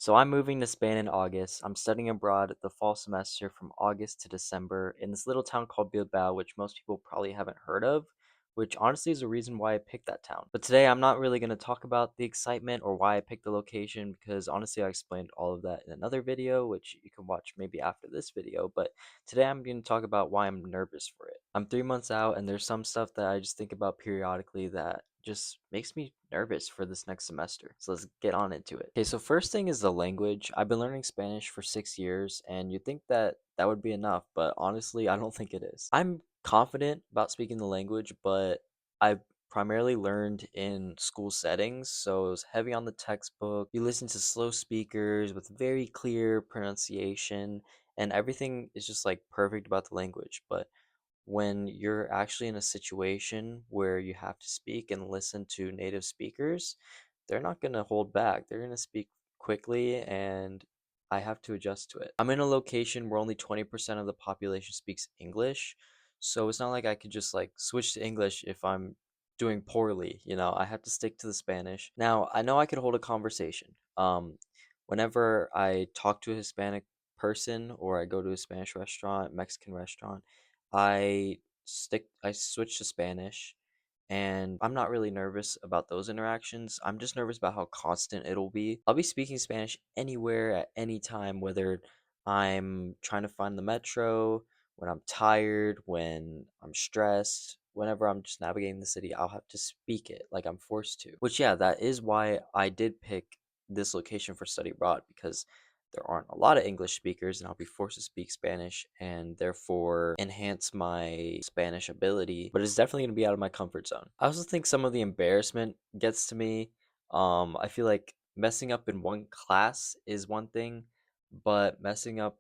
So I'm moving to Spain in August. I'm studying abroad the fall semester from August to December in this little town called Bilbao, which most people probably haven't heard of, which honestly is the reason why I picked that town. But today I'm not really going to talk about the excitement or why I picked the location because honestly I explained all of that in another video, which you can watch maybe after this video. But today I'm going to talk about why I'm nervous for it. I'm 3 months out and there's some stuff that I just think about periodically that just makes me nervous for this next semester. So let's get on into it. Okay, so first thing is the language. I've been learning Spanish for 6 years, and you'd think that that would be enough, but honestly, I don't think it is. I'm confident about speaking the language, but I primarily learned in school settings, so it was heavy on the textbook. You listen to slow speakers with very clear pronunciation, and everything is just like perfect about the language. But when you're actually in a situation where you have to speak and listen to native speakers, they're not going to hold back. They're going to speak quickly, and I have to adjust to it. I'm in a location where only 20% of the population speaks English, so it's not like I could just like switch to English if I'm doing poorly, I have to stick to the Spanish. Now, I know I could hold a conversation. Whenever I talk to a Hispanic person or I go to a Spanish restaurant, Mexican restaurant, I switch to Spanish, and I'm not really nervous about those interactions. I'm just nervous about how constant it'll be. I'll be speaking Spanish anywhere at any time, whether I'm trying to find the metro, when I'm tired, when I'm stressed, whenever I'm just navigating the city, I'll have to speak it like I'm forced to. Which, yeah, that is why I did pick this location for study abroad, because there aren't a lot of English speakers, and I'll be forced to speak Spanish and therefore enhance my Spanish ability. But it's definitely going to be out of my comfort zone. I also think some of the embarrassment gets to me. I feel like messing up in one class is one thing, but messing up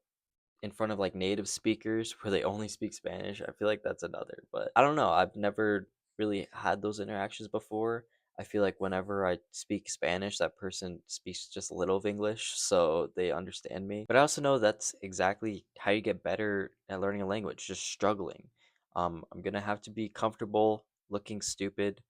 in front of like native speakers where they only speak Spanish, I feel like that's another. But I don't know. I've never really had those interactions before. I feel like whenever I speak Spanish, that person speaks just a little of English, so they understand me. But I also know that's exactly how you get better at learning a language, just struggling. I'm gonna have to be comfortable looking stupid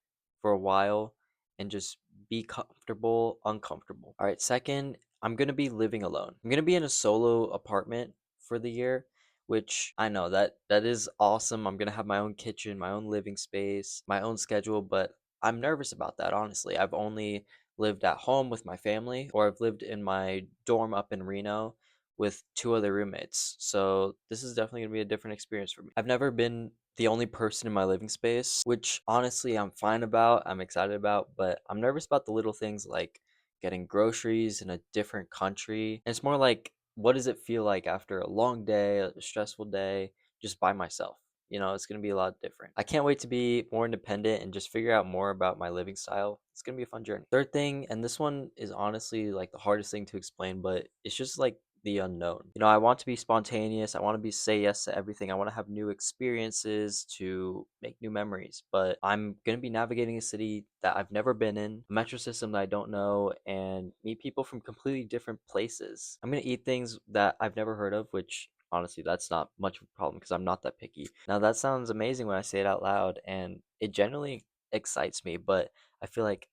for a while and just be comfortable, uncomfortable. All right, second, I'm gonna be living alone. I'm gonna be in a solo apartment for the year, which I know that is awesome. I'm gonna have my own kitchen, my own living space, my own schedule, but I'm nervous about that, honestly. I've only lived at home with my family, or I've lived in my dorm up in Reno with two other roommates. So this is definitely gonna be a different experience for me. I've never been the only person in my living space, which honestly I'm fine about, I'm excited about, but I'm nervous about the little things like getting groceries in a different country. And it's more like, what does it feel like after a long day, a stressful day, just by myself? It's going to be a lot different. I can't wait to be more independent and just figure out more about my living style. It's going to be a fun journey. Third thing, and this one is honestly like the hardest thing to explain, but it's just like the unknown. I want to be spontaneous. I want to be say yes to everything. I want to have new experiences to make new memories. But I'm going to be navigating a city that I've never been in, a metro system that I don't know, and meet people from completely different places. I'm going to eat things that I've never heard of, which honestly, that's not much of a problem because I'm not that picky. Now, that sounds amazing when I say it out loud, and it generally excites me, but I feel like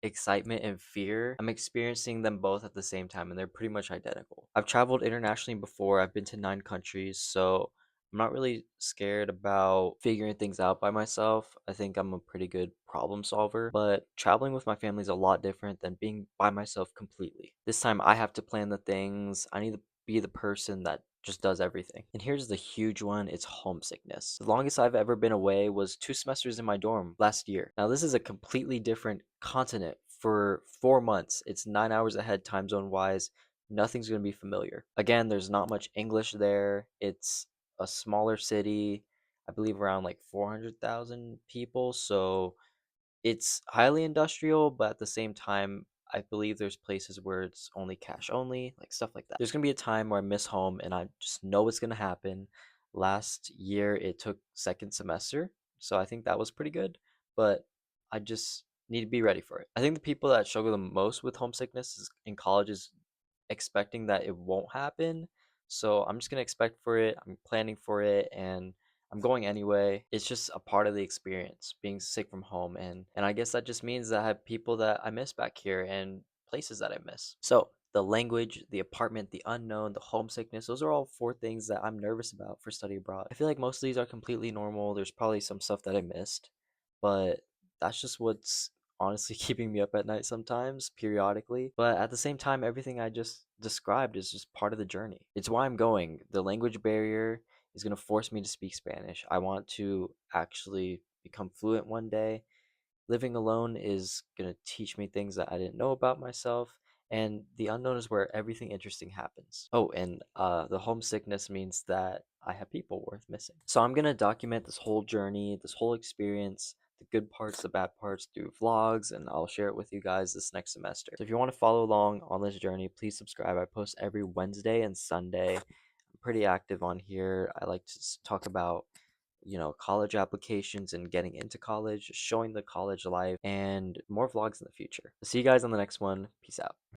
excitement and fear, I'm experiencing them both at the same time, and they're pretty much identical. I've traveled internationally before. I've been to 9 countries, so I'm not really scared about figuring things out by myself. I think I'm a pretty good problem solver, but traveling with my family is a lot different than being by myself completely. This time I have to plan the things. I need to be the person that just does everything. And here's the huge one, it's homesickness. The longest I've ever been away was 2 semesters in my dorm last year. Now, this is a completely different continent for 4 months. It's 9 hours ahead time zone wise. Nothing's going to be familiar. Again, there's not much English there. It's a smaller city, I believe around like 400,000 people. So it's highly industrial, but at the same time, I believe there's places where it's only cash only, like stuff like that. There's gonna be a time where I miss home and I just know what's gonna happen. Last year it took second semester, so I think that was pretty good, but I just need to be ready for it. I think the people that struggle the most with homesickness is in college is expecting that it won't happen. So I'm just gonna expect for it. I'm planning for it, and I'm going anyway. It's just a part of the experience being sick from home, and I guess that just means that I have people that I miss back here and places that I miss. So the language, the apartment, the unknown, the homesickness. Those are all four things that I'm nervous about for study abroad. I feel like most of these are completely normal. There's probably some stuff that I missed, but that's just what's honestly keeping me up at night sometimes, periodically. But at the same time, everything I just described is just part of the journey. It's why I'm going. The language barrier is going to force me to speak Spanish. I want to actually become fluent one day. Living alone is going to teach me things that I didn't know about myself. And the unknown is where everything interesting happens. Oh, and the homesickness means that I have people worth missing. So I'm going to document this whole journey, this whole experience, the good parts, the bad parts through vlogs, and I'll share it with you guys this next semester. So if you want to follow along on this journey, please subscribe. I post every Wednesday and Sunday. I'm pretty active on here. I like to talk about college applications and getting into college, showing the college life, and more vlogs in the future. See you guys on the next one. Peace out.